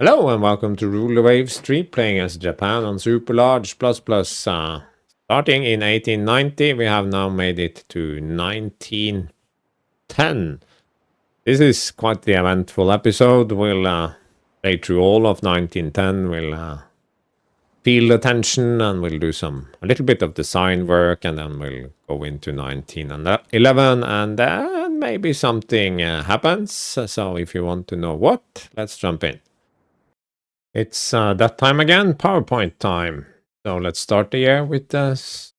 Hello and welcome to Rule the Waves 3, playing as Japan on Super Large Plus Plus. Starting in 1890, we have now made it to 1910. This is quite the eventful episode. We'll play through all of 1910. We'll feel the tension and we'll do a little bit of design work, and then we'll go into 1911, and then maybe something happens. So if you want to know what, let's jump in. It's that time again, PowerPoint time. So let's start the year with this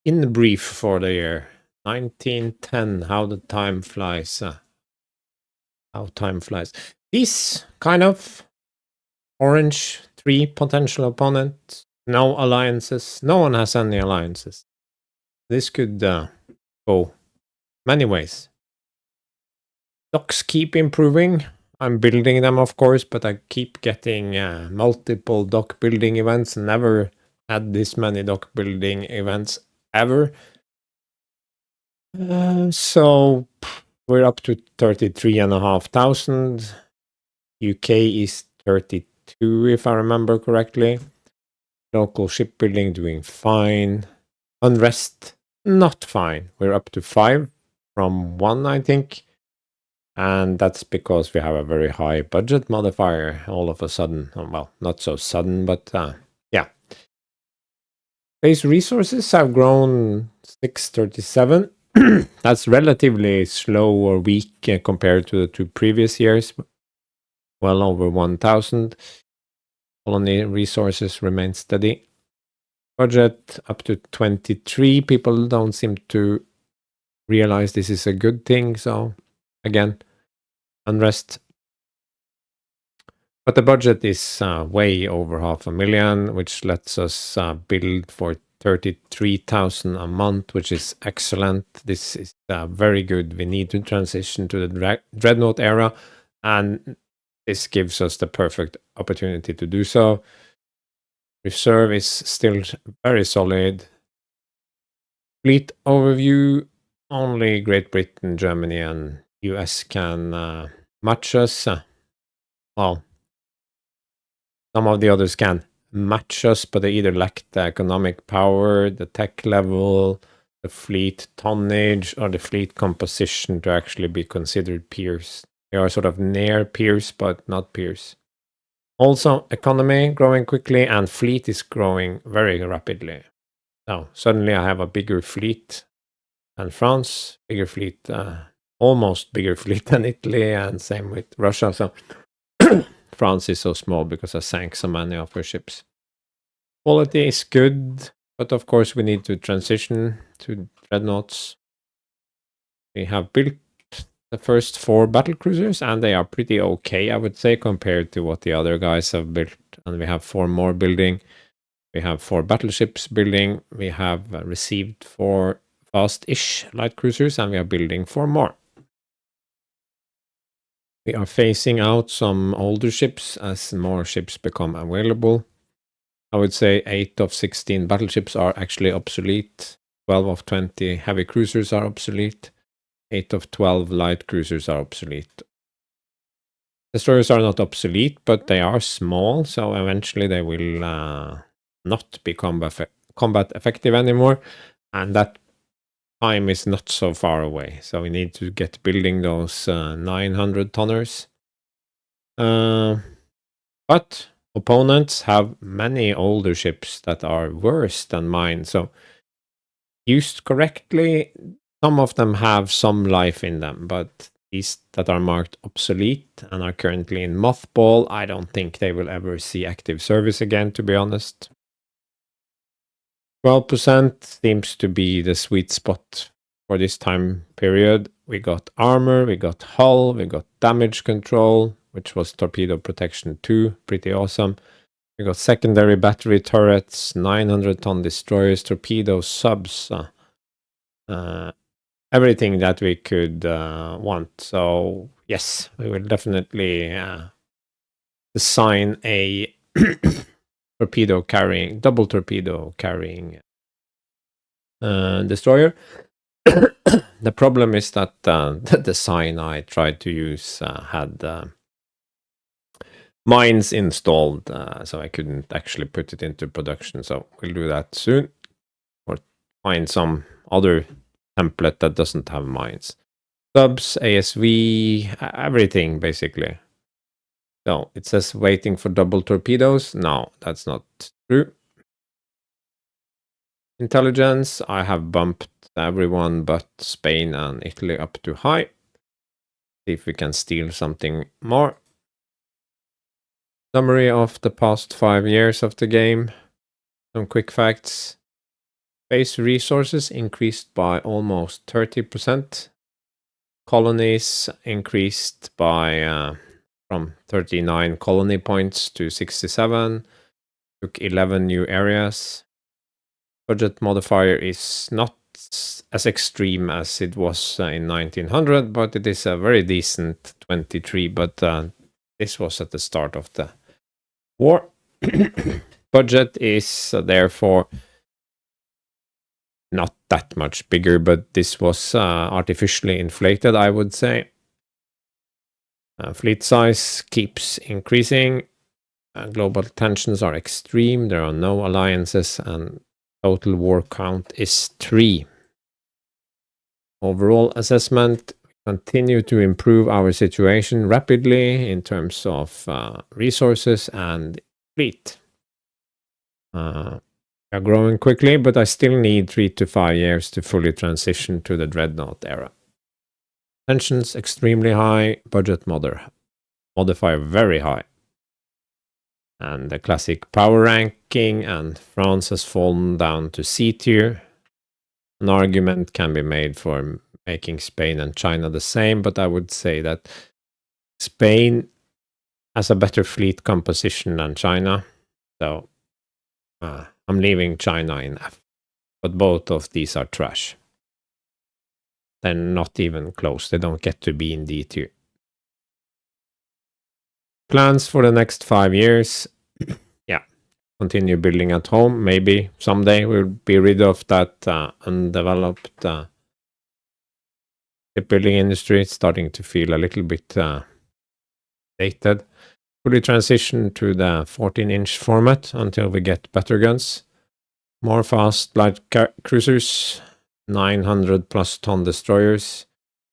in brief for the year 1910. How the time flies. How time flies. These kind of orange 3 potential opponents. No alliances. No one has any alliances. This could go many ways. Docks keep improving. I'm building them, of course, but I keep getting multiple dock building events. Never had this many dock building events ever. So we're up to 33,500. UK is 32, if I remember correctly. Local shipbuilding doing fine. Unrest, not fine. We're up to 5 from 1, I think. And that's because we have a very high budget modifier all of a sudden. Well, not so sudden, but yeah. Base resources have grown 637. That's relatively slow or weak compared to the 2 previous years. Well over 1,000. Colony resources remain steady. Budget up to 23. People don't seem to realize this is a good thing. So again, unrest. But the budget is way over 500,000, which lets us build for 33,000 a month, which is excellent. This is very good. We need to transition to the Dreadnought era, and this gives us the perfect opportunity to do so. Reserve is still very solid. Fleet overview, only Great Britain, Germany, and US can match us. Well, some of the others can match us, but they either lack the economic power, the tech level, the fleet tonnage, or the fleet composition to actually be considered peers. They are sort of near peers, but not peers. Also, economy growing quickly, and fleet is growing very rapidly. Now, suddenly I have a bigger fleet than France, bigger fleet, almost bigger fleet than Italy, and same with Russia. So France is so small because I sank so many of her ships. Quality is good, but of course we need to transition to dreadnoughts. We have built the first 4 battle cruisers, and they are pretty okay, I would say, compared to what the other guys have built. And we have 4 more building. We have 4 battleships building. We have received 4 fast-ish light cruisers, and we are building 4 more. We are phasing out some older ships as more ships become available. I would say 8 of 16 battleships are actually obsolete. 12 of 20 heavy cruisers are obsolete. 8 of 12 light cruisers are obsolete. Destroyers are not obsolete, but they are small, so eventually they will not be combat effective anymore, and that time is not so far away. So we need to get building those 900 tonners. But opponents have many older ships that are worse than mine. So used correctly, some of them have some life in them, but these that are marked obsolete and are currently in mothball, I don't think they will ever see active service again, to be honest. 12% seems to be the sweet spot for this time period. We got armor, we got hull, we got damage control, which was torpedo protection 2, pretty awesome. We got secondary battery turrets, 900-ton destroyers, torpedo subs, everything that we could want. So yes, we will definitely design a double torpedo carrying destroyer. The problem is that the design I tried to use had mines installed, so I couldn't actually put it into production. So we'll do that soon, or find some other template that doesn't have mines. Subs, ASV, everything basically. So it says waiting for double torpedoes. No, that's not true. Intelligence, I have bumped everyone but Spain and Italy up to high. See if we can steal something more. Summary of the past 5 years of the game. Some quick facts. Base resources increased by almost 30%. Colonies increased by from 39 colony points to 67. Took 11 new areas. Budget modifier is not as extreme as it was in 1900, but it is a very decent 23. But this was at the start of the war. Budget is therefore not that much bigger, but this was artificially inflated, I would say. Fleet size keeps increasing. Global tensions are extreme. There are no alliances, and total war count is 3. Overall assessment, continue to improve our situation rapidly in terms of resources and fleet. We are growing quickly, but I still need 3 to 5 years to fully transition to the Dreadnought era. Tensions extremely high, budget modifier very high. And the classic power ranking, and France has fallen down to C tier. An argument can be made for making Spain and China the same, but I would say that Spain has a better fleet composition than China. So I'm leaving China in F. But both of these are trash. They're not even close. They don't get to be in D tier. Plans for the next 5 years. Yeah, continue building at home. Maybe someday we'll be rid of that undeveloped shipbuilding industry. It's starting to feel a little bit dated. Fully transition to the 14-inch format until we get better guns. More fast light cruisers, 900 plus ton destroyers.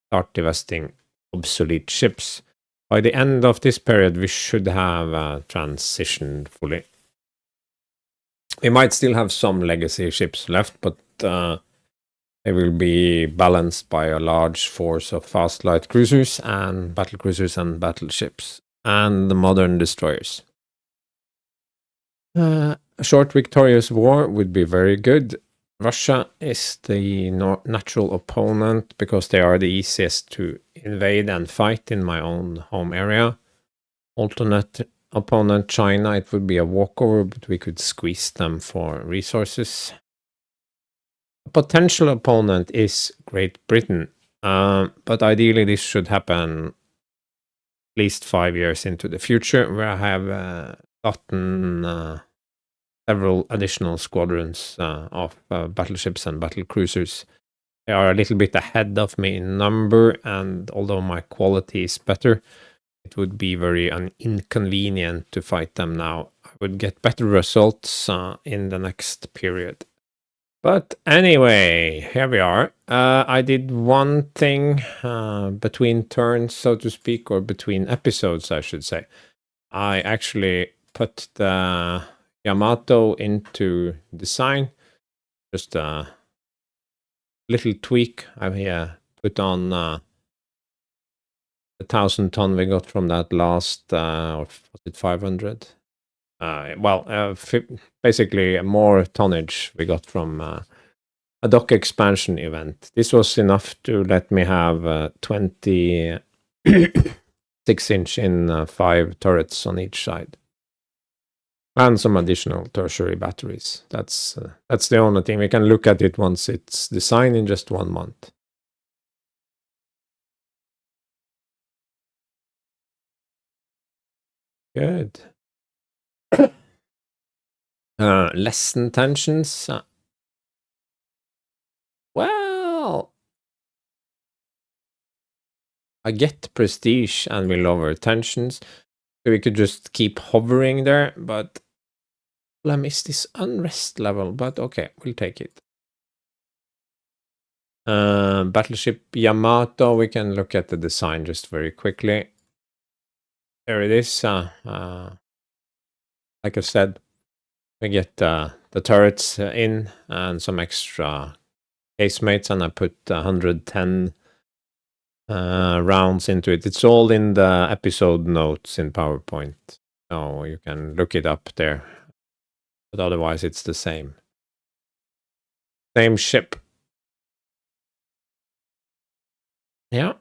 Start divesting obsolete ships. By the end of this period, we should have transitioned fully. We might still have some legacy ships left, but they will be balanced by a large force of fast light cruisers and battle cruisers and battleships and the modern destroyers. A short victorious war would be very good. Russia is the natural opponent because they are the easiest to invade and fight in my own home area. Alternate opponent China, it would be a walkover, but we could squeeze them for resources. A potential opponent is Great Britain, but ideally this should happen at least 5 years into the future, where I have gotten several additional squadrons of battleships and battle cruisers. They are a little bit ahead of me in number, and although my quality is better, it would be very inconvenient to fight them now. I would get better results in the next period. But anyway, here we are. I did one thing between turns, so to speak, or between episodes, I should say. I actually put the Yamato into design. Just a little tweak. I put on the 1,000 ton we got from that last, or was it 500? Basically more tonnage we got from a dock expansion event. This was enough to let me have 26-inch in 5 turrets on each side. And some additional tertiary batteries. That's the only thing. We can look at it once it's designed in just 1 month. Good. Lessen tensions. Well, I get prestige and we lower tensions. So we could just keep hovering there, but I miss this unrest level, but okay, we'll take it. Battleship Yamato, we can look at the design just very quickly. There it is. Like I said, we get the turrets in and some extra casemates, and I put 110 rounds into it. It's all in the episode notes in PowerPoint, so you can look it up there. But otherwise, it's the same. Same ship. Yeah.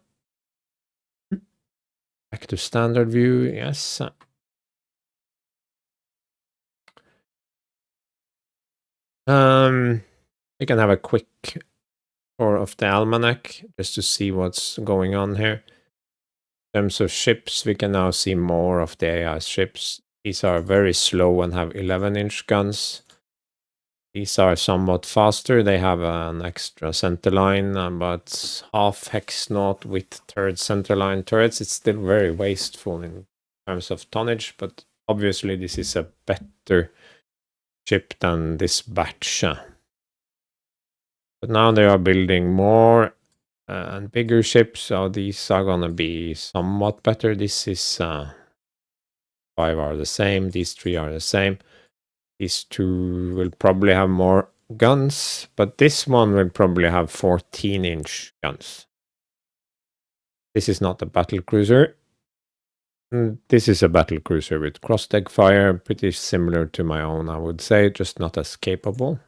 Back to standard view, yes. We can have a quick tour of the almanac just to see what's going on here. In terms of ships, we can now see more of the AI ships. These are very slow and have 11-inch guns. These are somewhat faster. They have an extra centerline, but half hex knot with third centerline turrets. It's still very wasteful in terms of tonnage, but obviously this is a better ship than this batch. But now they are building more and bigger ships, so these are gonna be somewhat better. This is 5 are the same, these 3 are the same. These 2 will probably have more guns, but this one will probably have 14-inch guns. This is not a battle cruiser. This is a battle cruiser with cross-deck fire, pretty similar to my own, I would say, just not as capable.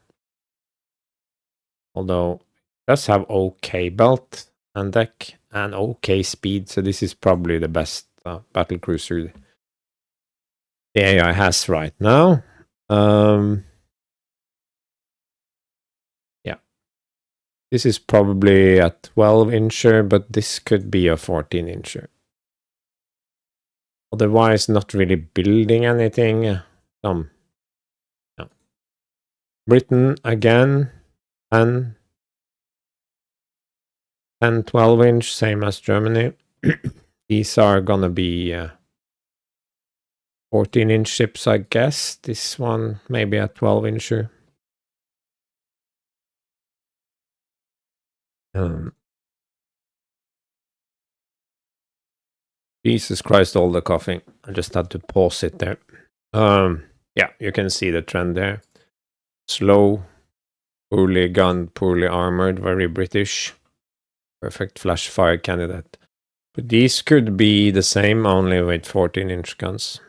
Although it does have okay belt and deck and okay speed, so this is probably the best battle cruiser the AI has right now. Yeah, this is probably a 12-incher, but this could be a 14-incher. Otherwise, not really building anything. No. Britain again, 10, 12-inch, same as Germany. These are gonna be 14-inch ships, I guess. This one maybe a 12-incher. Jesus Christ, all the coughing. I just had to pause it there. Yeah, you can see the trend there. Slow, poorly gunned, poorly armored, very British. Perfect flash fire candidate. But these could be the same, only with 14-inch guns.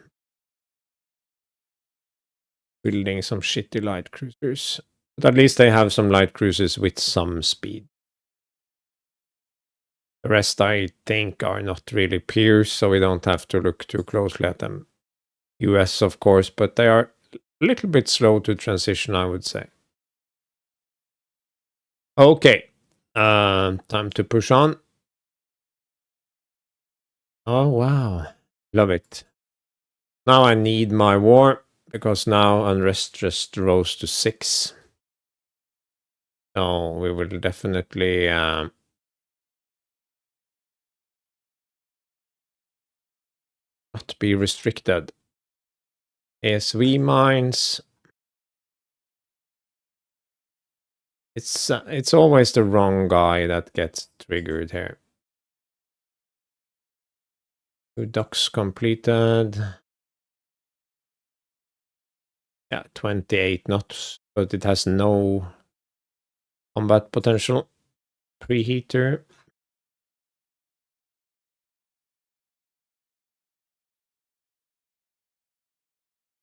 Building some shitty light cruisers. But at least they have some light cruisers with some speed. The rest, I think, are not really peers, so we don't have to look too closely at them. US, of course, but they are a little bit slow to transition, I would say. Okay, time to push on. Oh, wow. Love it. Now I need my war, because now unrest just rose to 6. So we will definitely not be restricted. ASV mines. It's always the wrong guy that gets triggered here. 2 docks completed. Yeah, 28 knots, but it has no combat potential. Preheater.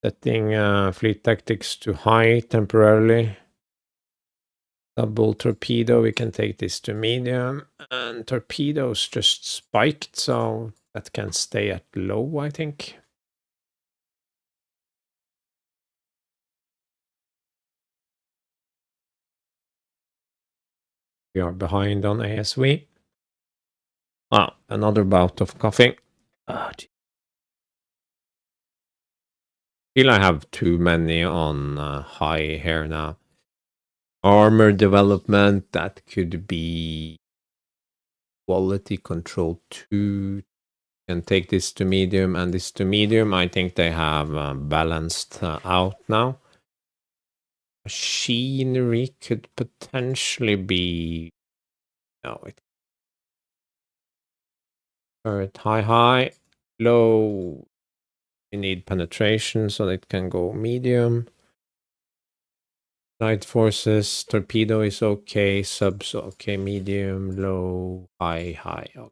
Setting fleet tactics to high temporarily. Double torpedo, we can take this to medium. And torpedoes just spiked, so that can stay at low, I think. We are behind on ASV. Ah, another bout of coughing. Feel I have too many on high here now. Armor development, that could be quality control 2. And take this to medium and this to medium. I think they have balanced out now. Machinery could potentially be... No, it... Alright, high, low. We need penetration so it can go medium. Light forces, torpedo is okay, subs okay, medium, low, high, high. Okay.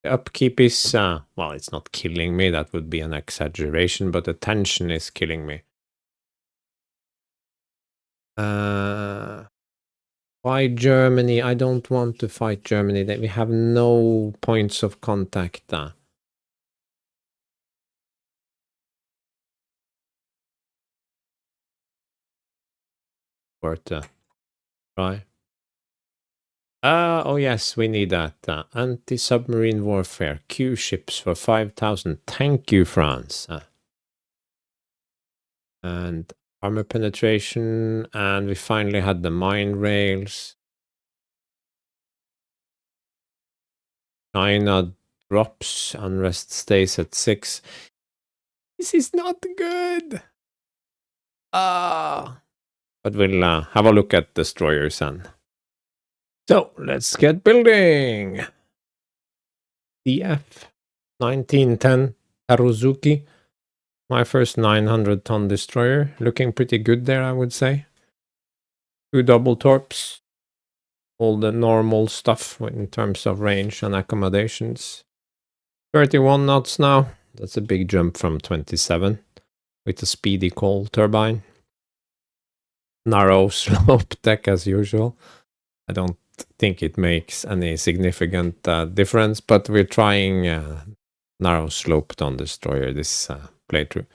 The upkeep is, well, it's not killing me, that would be an exaggeration, but the tension is killing me. Why Germany? I don't want to fight Germany. We have no points of contact. Worth try. Oh yes, we need that. Anti-submarine warfare. Q ships for 5,000. Thank you, France. And armor penetration. And we finally had the mine rails. China drops. Unrest stays at 6. This is not good. But we'll have a look at destroyers and... So, let's get building. DF 1910 Haruzuki. My first 900-ton destroyer. Looking pretty good there, I would say. 2 double torps. All the normal stuff in terms of range and accommodations. 31 knots now. That's a big jump from 27. With a speedy coal turbine. Narrow slope deck as usual. I don't think it makes any significant difference, but we're trying narrow sloped on destroyer this playthrough.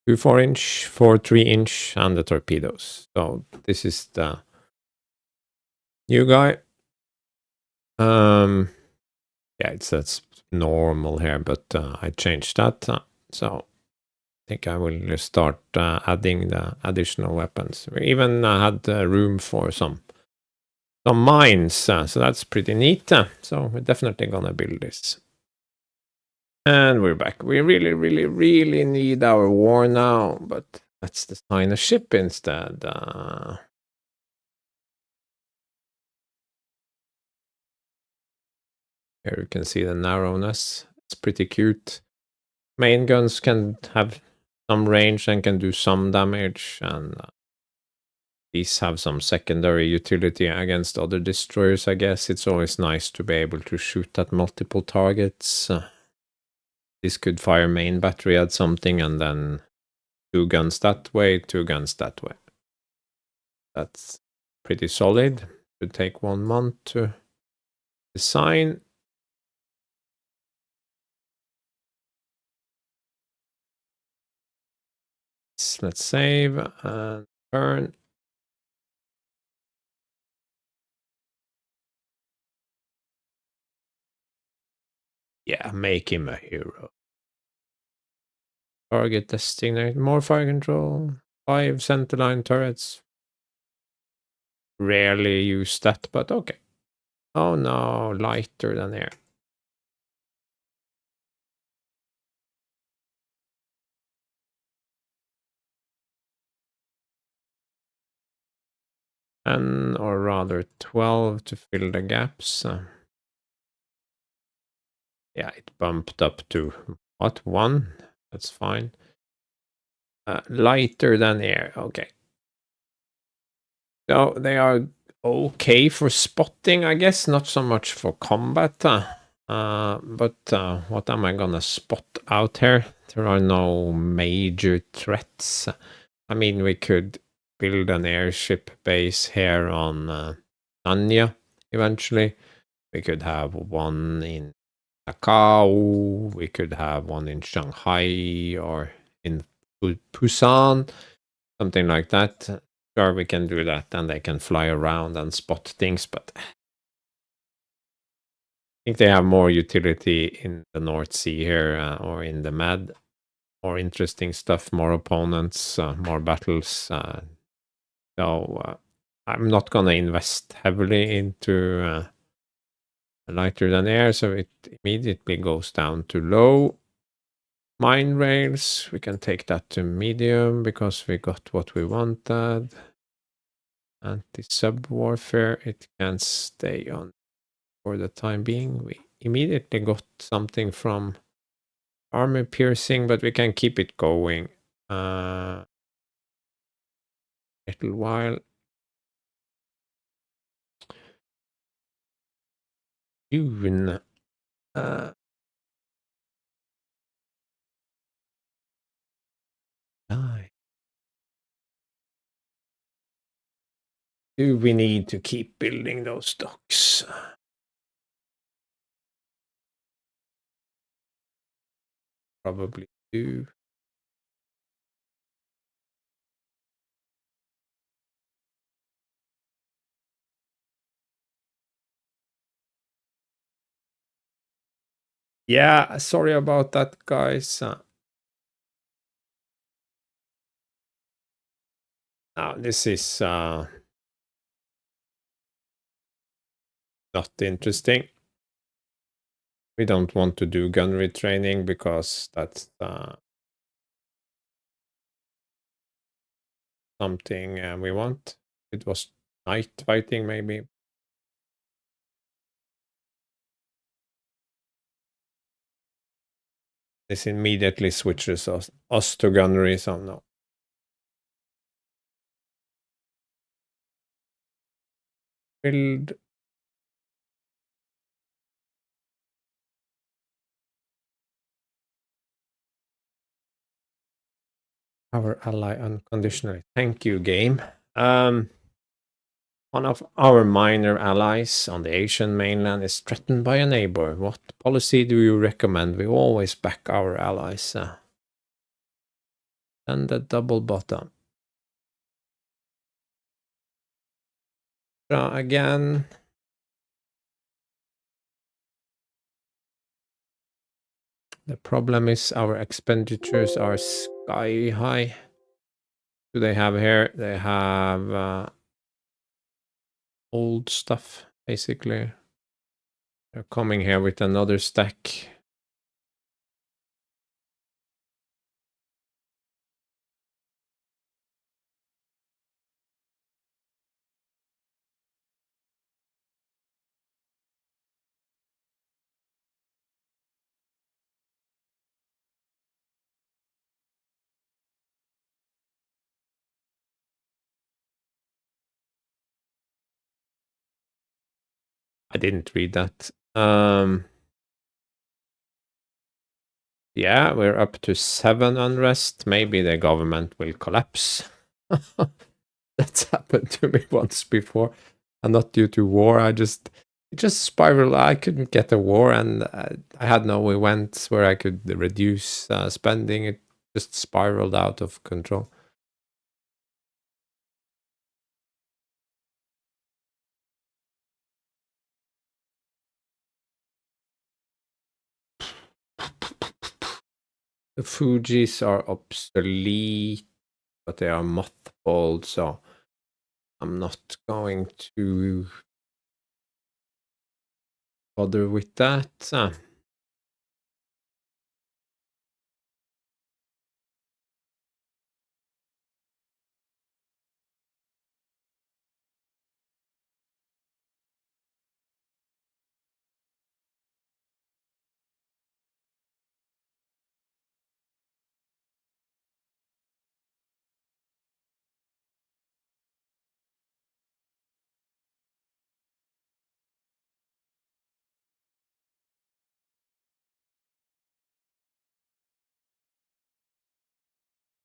2 4-inch, 4 3-inch, and the torpedoes. So this is the new guy. Yeah, it's normal here, but I changed that. So I think I will start adding the additional weapons. We even had room for some mines, so that's pretty neat. So we're definitely gonna build this. And we're back. We really need our war now, but let's design a ship instead. Here you can see the narrowness. It's pretty cute. Main guns can have some range and can do some damage, and these have some secondary utility against other destroyers, I guess. It's always nice to be able to shoot at multiple targets. This could fire main battery at something and then 2 guns that way, 2 guns that way. That's pretty solid. Should take 1 month to design. Let's save and turn. Yeah, make him a hero. Target designate, more fire control, 5 centerline turrets. Rarely use that, but okay. Oh no, lighter than air. And or rather 12 to fill the gaps. Yeah, it bumped up to what, 1? That's fine. Lighter than air, okay. So they are okay for spotting, I guess, not so much for combat. But what am I gonna spot out here? There are no major threats. I mean, we could build an airship base here on Anya eventually. We could have one in Macau. We could have one in Shanghai or in Busan, something like that. Sure, we can do that, and they can fly around and spot things, but I think they have more utility in the North Sea here or in the Med. more interesting stuff, more opponents, more battles. So I'm not gonna invest heavily into lighter than air, so it immediately goes down to low. Mine rails, we can take that to medium because we got what we wanted. Anti-sub warfare, it can stay on for the time being. We immediately got something from armor piercing, but we can keep it going little while. June. Die. Do we need to keep building those stocks? Probably do. Yeah, sorry about that, guys. Now this is not interesting. We don't want to do gunnery training because that's something we want. It was night fighting, maybe. This immediately switches us to gunnery, so no. Build. Our ally unconditionally. Thank you, game. One of our minor allies on the Asian mainland is threatened by a neighbor. What policy do you recommend? We always back our allies. And the double bottom. Again. The problem is our expenditures are sky high. Do they have here? They have old stuff, basically. They're coming here with another stack. I didn't read that. Yeah, we're up to 7 unrest. Maybe the government will collapse. That's happened to me once before, and not due to war. It just spiraled. I couldn't get a war, and I had no events where I could reduce spending. It just spiraled out of control. The Fujis are obsolete, but they are mothballed, so I'm not going to bother with that.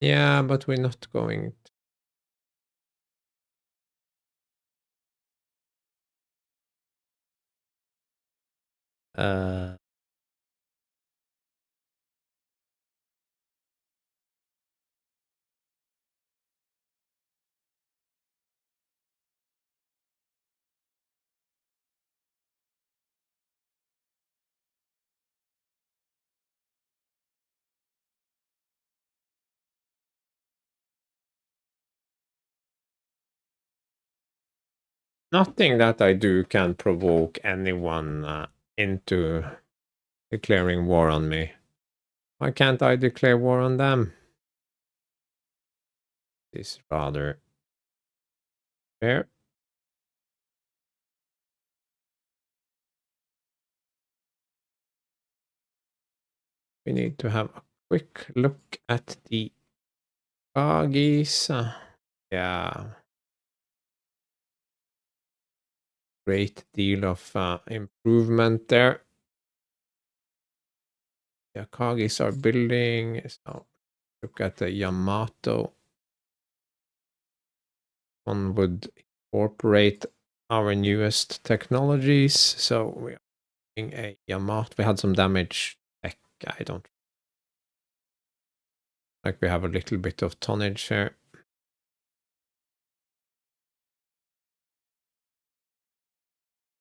Yeah, but we're not going. Uh, Nothing that I do can provoke anyone into declaring war on me. Why can't I declare war on them? This is rather fair. We need to have a quick look at the Agis. Yeah. Great deal of improvement there. The Akagis are building. So look at the Yamato. One would incorporate our newest technologies. So we are doing a Yamato. We had some damage tech. I don't like we have a little bit of tonnage here.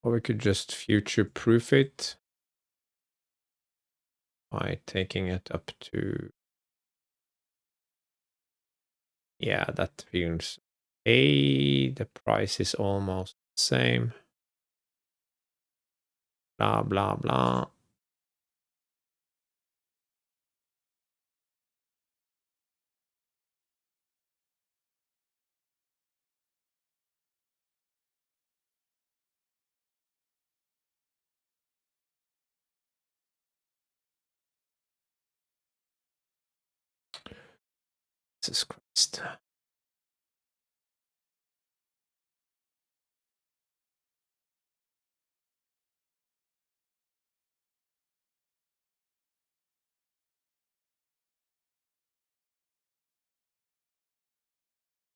Or we could just future-proof it by taking it up to... Yeah, that feels... the price is almost the same. Blah, blah, blah. Jesus Christ.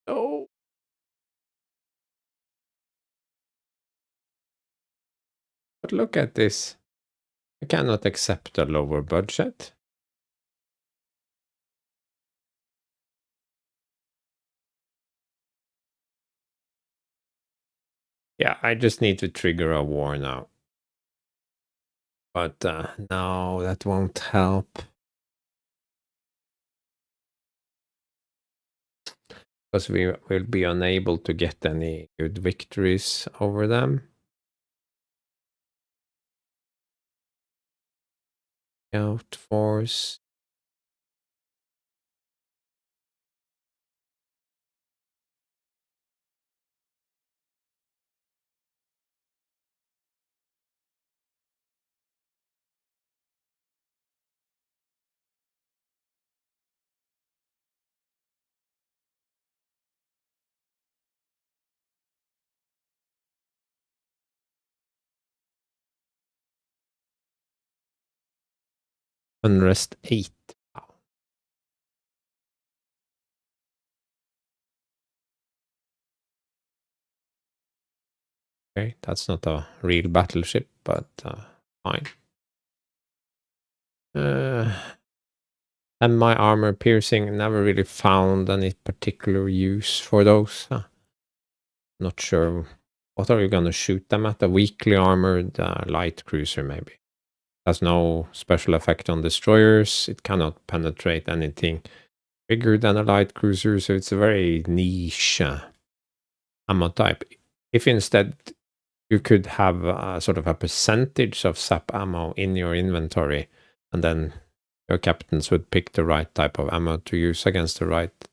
Oh. But look at this. I cannot accept a lower budget. Yeah, I just need to trigger a war now. But no, that won't help. Because we will be unable to get any good victories over them. Outforce. Unrest 8. Okay, that's not a real battleship, but fine. And my armor piercing never really found any particular use for those. Not sure. What are you going to shoot them at? A weakly armored light cruiser, maybe. Has no special effect on destroyers. It cannot penetrate anything bigger than a light cruiser, so it's a very niche ammo type. If instead you could have sort of a percentage of SAP ammo in your inventory, and then your captains would pick the right type of ammo to use against the right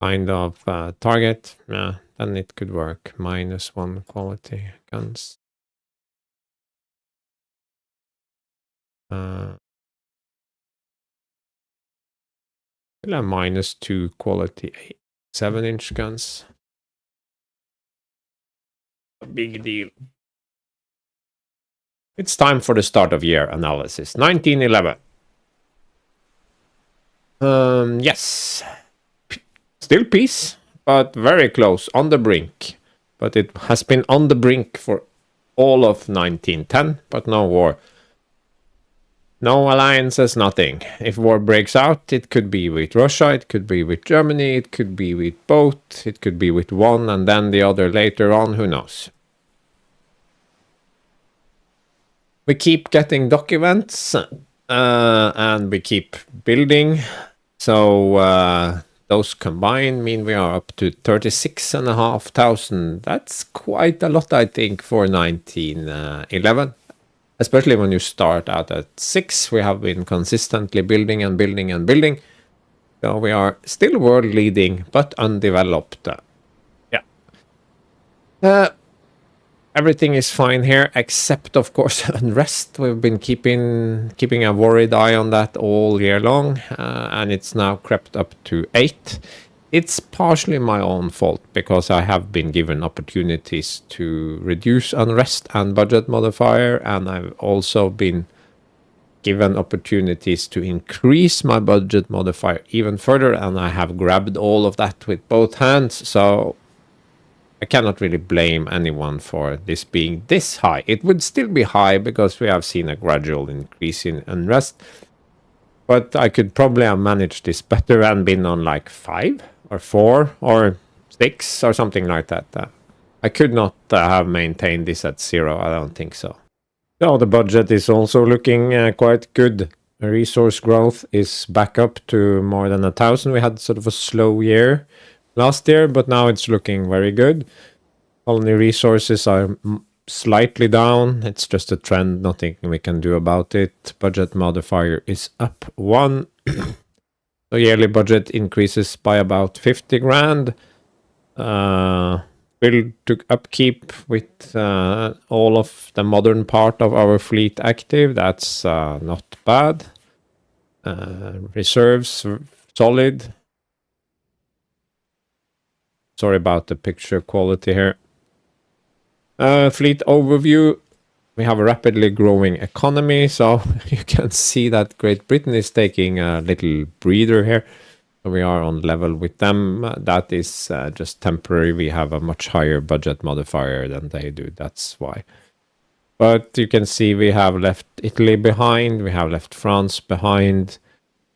kind of target, yeah, then it could work. -1 quality guns. We'll have -2 quality 7-inch guns. A big deal. It's time for the start of year analysis. 1911. Yes. Still peace, but very close, on the brink. But it has been on the brink for all of 1910, but no war. No alliances, nothing. If war breaks out, it could be with Russia, it could be with Germany, it could be with both, it could be with one and then the other later on, who knows. We keep getting documents and we keep building. So those combined mean we are up to 36,500. That's quite a lot, I think, for 1911. Especially when you start out at 6, we have been consistently building and building and building. So we are still world leading, but undeveloped. Everything is fine here, except of course unrest. We've been keeping a worried eye on that all year long, and it's now crept up to 8. It's partially my own fault because I have been given opportunities to reduce unrest and budget modifier, and I've also been given opportunities to increase my budget modifier even further, and I have grabbed all of that with both hands. So I cannot really blame anyone for this being this high. It would still be high because we have seen a gradual increase in unrest. But I could probably have managed this better and been on like 5 or 4 or 6 or something like that. I could not have maintained this at 0. I don't think so. So the budget is also looking quite good. Resource growth is back up to more than 1,000. We had sort of a slow year last year, but now it's looking very good. Only resources are slightly down. It's just a trend, nothing we can do about it. Budget modifier is up 1. The yearly budget increases by about 50 grand. Build to upkeep with all of the modern part of our fleet active. That's not bad. Reserves solid. Sorry about the picture quality here. Fleet overview. We have a rapidly growing economy, so you can see that Great Britain is taking a little breather here. So we are on level with them. That is just temporary. We have a much higher budget modifier than they do. That's why. But you can see we have left Italy behind. We have left France behind.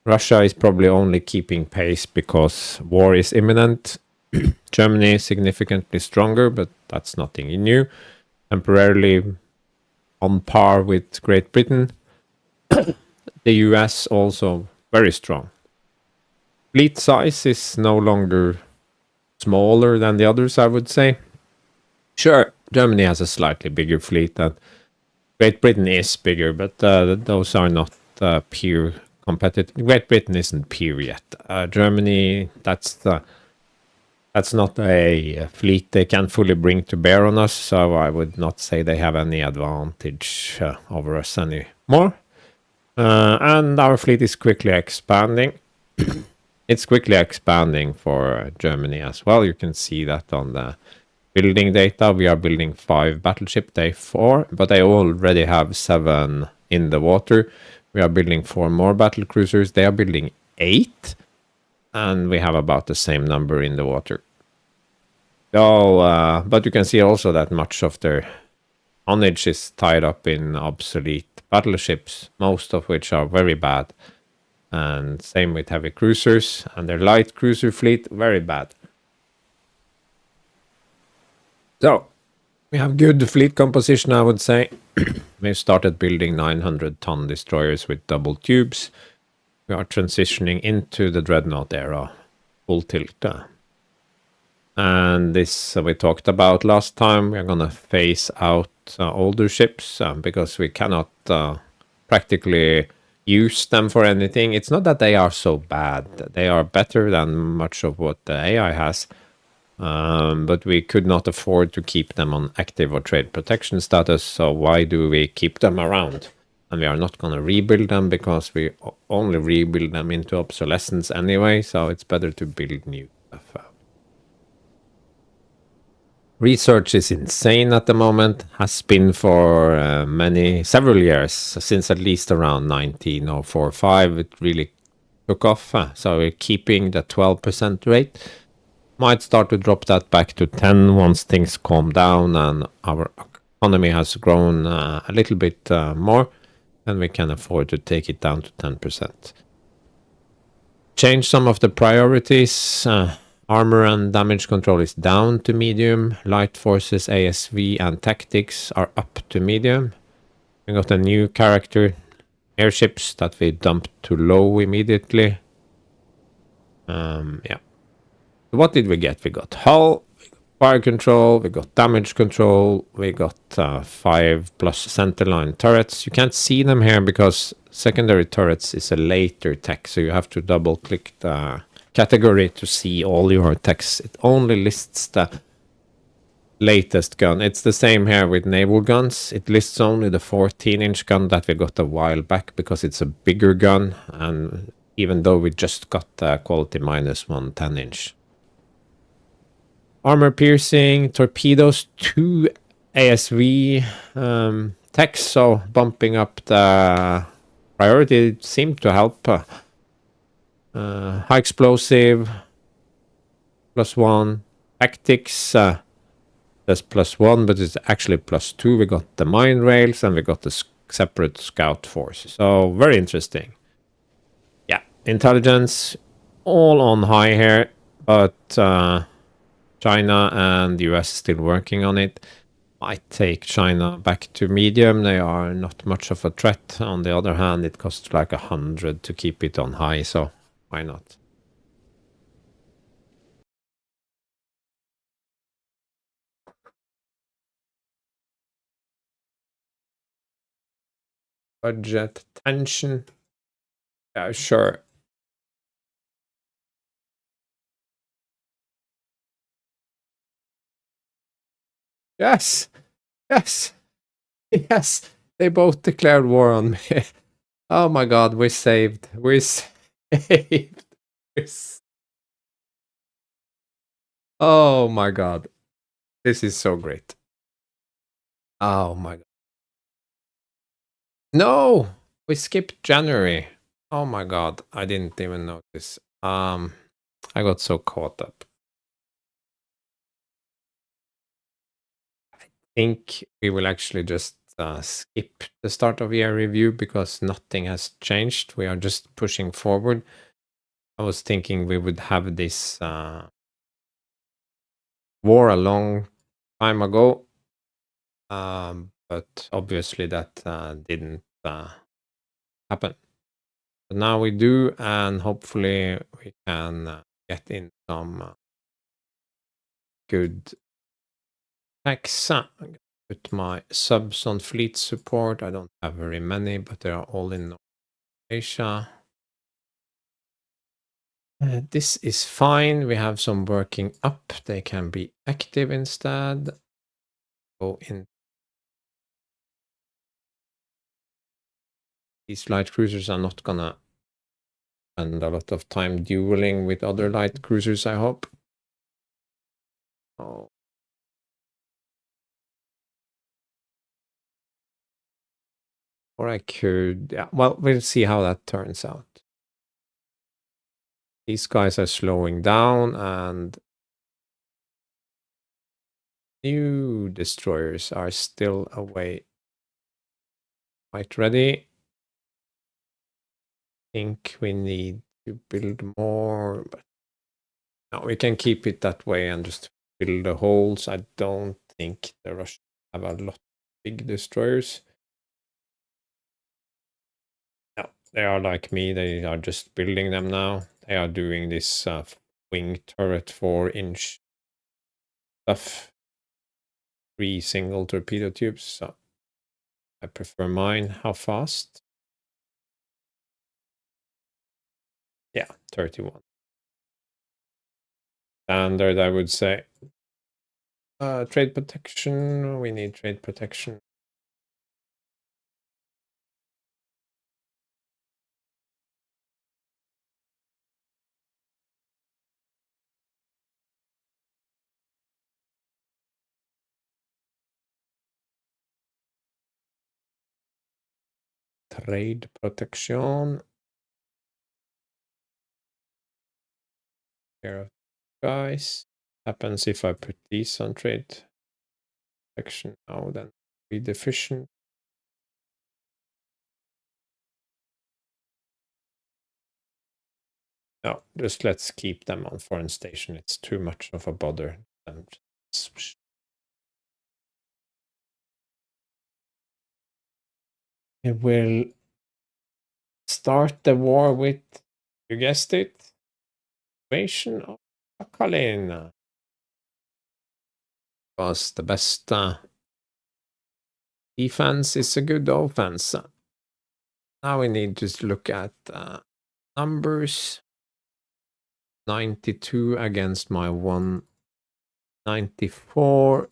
Russia is probably only keeping pace because war is imminent. Germany is significantly stronger, but that's nothing new. Temporarily on par with Great Britain. The US also very strong. Fleet size is no longer smaller than the others, I would say. Sure, Germany has a slightly bigger fleet, and Great Britain is bigger, but those are not peer competitive. Great Britain isn't peer yet. Germany, that's not a fleet they can fully bring to bear on us, so I would not say they have any advantage over us anymore. And our fleet is quickly expanding. It's quickly expanding for Germany as well. You can see that on the building data. We are building 5 battleship, day 4, but they already have 7 in the water. We are building 4 more battle cruisers. They are building 8, and we have about the same number in the water. So, but you can see also that much of their tonnage is tied up in obsolete battleships, most of which are very bad. And same with heavy cruisers, and their light cruiser fleet, very bad. So, we have good fleet composition, I would say. We've started building 900-ton destroyers with double tubes. We are transitioning into the dreadnought era, full tilt. And this we talked about last time. We're going to phase out older ships because we cannot practically use them for anything. It's not that they are so bad. They are better than much of what the AI has. But we could not afford to keep them on active or trade protection status. So why do we keep them around? And we are not going to rebuild them because we only rebuild them into obsolescence anyway. So it's better to build new stuff. Research is insane at the moment, has been for several years, since at least around 1904-5, it really took off. So we're keeping the 12% rate. Might start to drop that back to 10 once things calm down and our economy has grown a little bit more, then we can afford to take it down to 10%. Change some of the priorities. Armor and damage control is down to medium. Light forces, ASV, and tactics are up to medium. We got a new character, airships, that we dumped to low immediately. Yeah. What did we get? We got hull, fire control, we got damage control, we got 5 plus centerline turrets. You can't see them here because secondary turrets is a later tech, so you have to double click the category to see all your techs. It only lists the latest gun. It's the same here with naval guns. It lists only the 14-inch gun that we got a while back because it's a bigger gun, and even though we just got the quality minus 1 10-inch. Armor piercing, torpedoes, 2 ASV techs, so bumping up the priority seemed to help. High explosive, +1. Tactics, that's +1, but it's actually +2. We got the mine rails and we got the separate scout force. So very interesting. Yeah, intelligence, all on high here, but China and the US still working on it. Might take China back to medium. They are not much of a threat. On the other hand, it costs like 100 to keep it on high, so why not? Budget tension. Yeah, sure. Yes, yes, yes. They both declared war on me. Oh my god, we're saved. We're saved. Oh my god. This is so great. Oh my god. No! We skipped January. Oh my god. I didn't even notice. I got so caught up. I think we will actually just skip the start of year review because nothing has changed. We are just pushing forward. I was thinking we would have this war a long time ago, but obviously that didn't happen. But now we do, and hopefully we can get in some good techs. I'm gonna put my subs on fleet support. I don't have very many, but they are all in North Asia. This is fine. We have some working up. They can be active instead. Go in. These light cruisers are not gonna spend a lot of time dueling with other light cruisers, I hope. Oh. Or I could, yeah, well, we'll see how that turns out. These guys are slowing down and new destroyers are still away. Quite ready. Think we need to build more, but no, we can keep it that way and just fill the holes. I don't think the Russians have a lot of big destroyers. No, they are like me. They are just building them now. They are doing this wing turret 4-inch stuff. 3 single torpedo tubes. So I prefer mine. How fast? Yeah, 31. Standard, I would say. Trade protection. We need trade protection. Trade protection. Care of guys. Happens if I put these on trade protection now, then be deficient. No, just let's keep them on foreign station. It's too much of a bother. It will start the war with, you guessed it, invasion of Sakhalin was the best defense is a good offense. Now we need to look at numbers. 92 against my 194.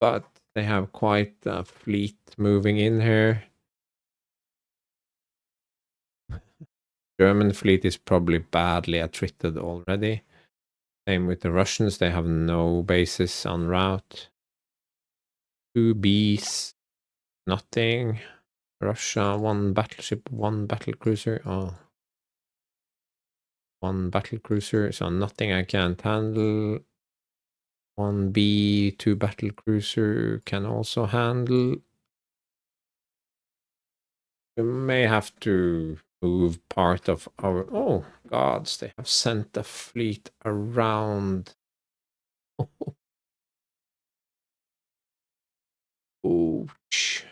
But they have quite a fleet moving in here. German fleet is probably badly attrited already. Same with the Russians, they have no bases en route. 2 Bs, nothing. Russia, 1 battleship, 1 battlecruiser. Oh. 1 battlecruiser, so nothing I can't handle. 1 B, 2 battlecruiser can also handle. We may have to move part of our... Oh, gods, they have sent a fleet around. Ouch.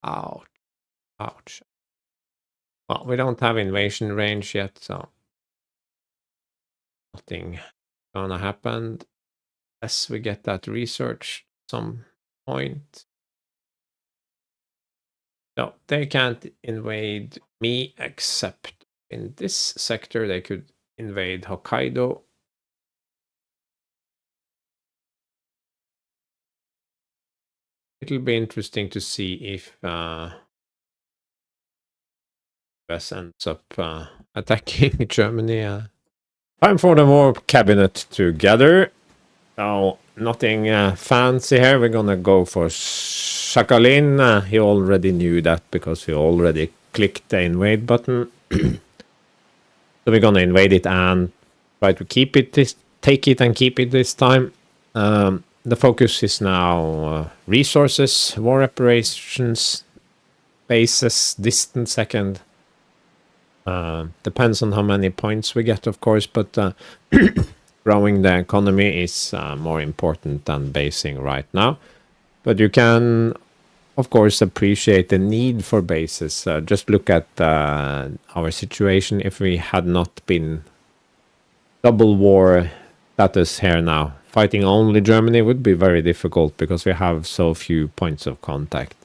Ouch. Ouch. Well, we don't have invasion range yet, so nothing gonna happen unless we get that research some point. No, they can't invade me except in this sector. They could invade Hokkaido. It'll be interesting to see if US ends up attacking Germany. Time for the war cabinet to gather. So nothing fancy here. We're gonna go for Sakhalin. He already knew that because he already clicked the invade button. So we're gonna invade it and try to keep it. Take it and keep it this time. The focus is now resources, war operations, bases, distant second. Depends on how many points we get, of course, but growing the economy is more important than basing right now. But you can, of course, appreciate the need for bases. Just look at our situation. If we had not been double war status here now, fighting only Germany would be very difficult because we have so few points of contact.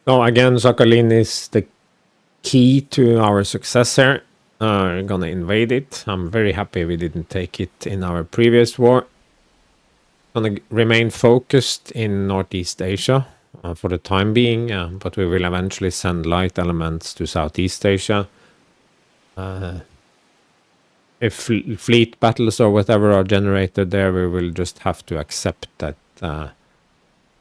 So again, Sakhalin is the key to our success here. We're gonna invade it. I'm very happy we didn't take it in our previous war. Gonna remain focused in Northeast Asia for the time being, but we will eventually send light elements to Southeast Asia. If fleet battles or whatever are generated there, we will just have to accept that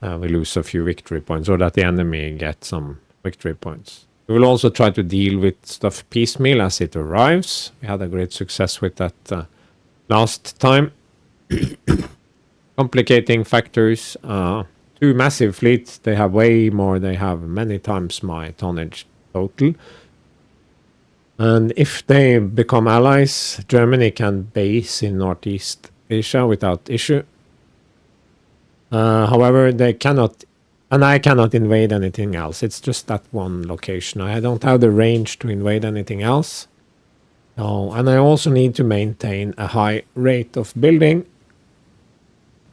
we lose a few victory points, or that the enemy gets some victory points. We will also try to deal with stuff piecemeal as it arrives. We had a great success with that last time. Complicating factors. 2 massive fleets. They have way more. They have many times my tonnage total. And if they become allies, Germany can base in Northeast Asia without issue. However, they cannot, and I cannot invade anything else. It's just that one location. I don't have the range to invade anything else. Oh, and I also need to maintain a high rate of building.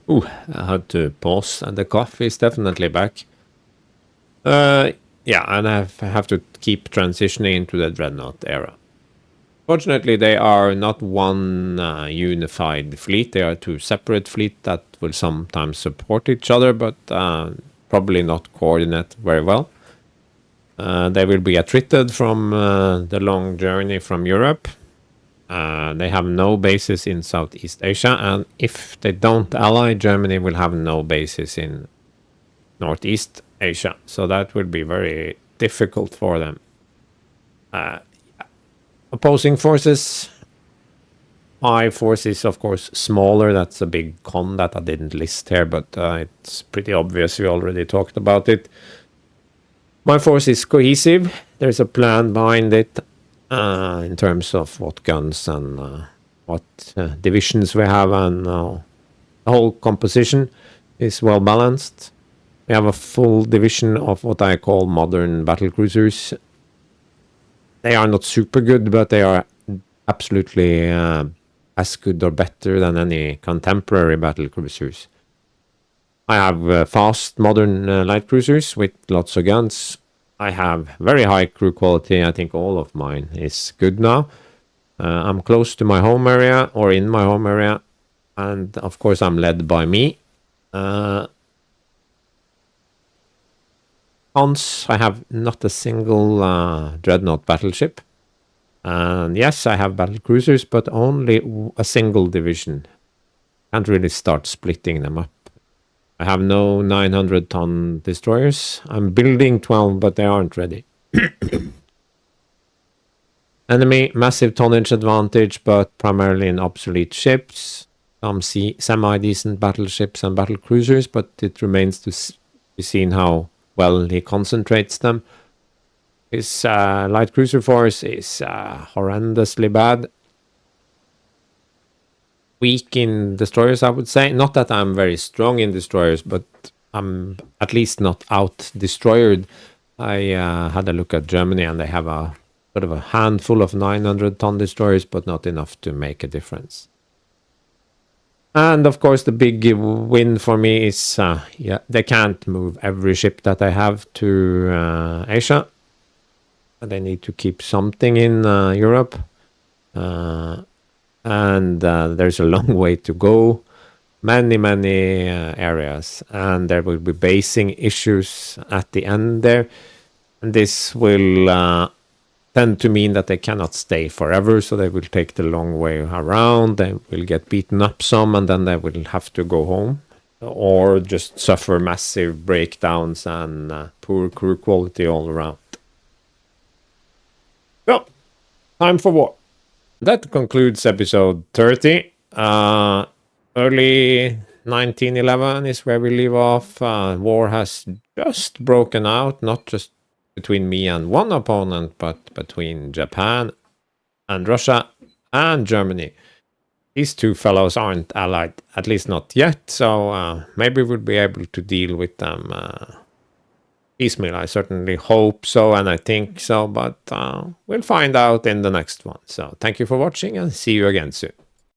Ooh, I had to pause, and the coffee is definitely back. Yeah, and I have to keep transitioning into the Dreadnought era. Fortunately, they are not one unified fleet. They are 2 separate fleets that will sometimes support each other, but probably not coordinate very well. They will be attrited from the long journey from Europe. They have no bases in Southeast Asia, and if they don't ally, Germany will have no bases in Northeast Asia. So that will be very difficult for them. Opposing forces. My force is, of course, smaller. That's a big con that I didn't list here, but it's pretty obvious. We already talked about it. My force is cohesive. There's a plan behind it in terms of what guns and what divisions we have, and the whole composition is well balanced. We have a full division of what I call modern battlecruisers. They are not super good, but they are absolutely as good or better than any contemporary battle cruisers. I have fast, modern light cruisers with lots of guns. I have very high crew quality. I think all of mine is good now. I'm close to my home area or in my home area, and of course, I'm led by me. Cons, I have not a single dreadnought battleship. And yes, I have battle cruisers, but only a single division. Can't really start splitting them up. I have no 900-ton destroyers. I'm building 12, but they aren't ready. Enemy, massive tonnage advantage, but primarily in obsolete ships. Some semi-decent battleships and battle cruisers, but it remains to be seen how well he concentrates them. His light cruiser force is horrendously bad. Weak in destroyers, I would say. Not that I'm very strong in destroyers, but I'm at least not out-destroyered. I had a look at Germany, and they have a sort of a handful of 900-ton destroyers, but not enough to make a difference. And of course, the big win for me is, they can't move every ship that I have to Asia. They need to keep something in Europe. And there's a long way to go. Many areas. And there will be basing issues at the end there. And this will tend to mean that they cannot stay forever, so they will take the long way around. They will get beaten up some, and then they will have to go home, or just suffer massive breakdowns and poor crew quality all around. Well, time for war. That concludes episode 30. Early 1911 is where we leave off. War has just broken out, not just between me and one opponent, but between Japan and Russia and Germany. These two fellows aren't allied, at least not yet, so maybe we'll be able to deal with them piecemeal. I certainly hope so, and I think so, but we'll find out in the next one. So thank you for watching, and see you again soon.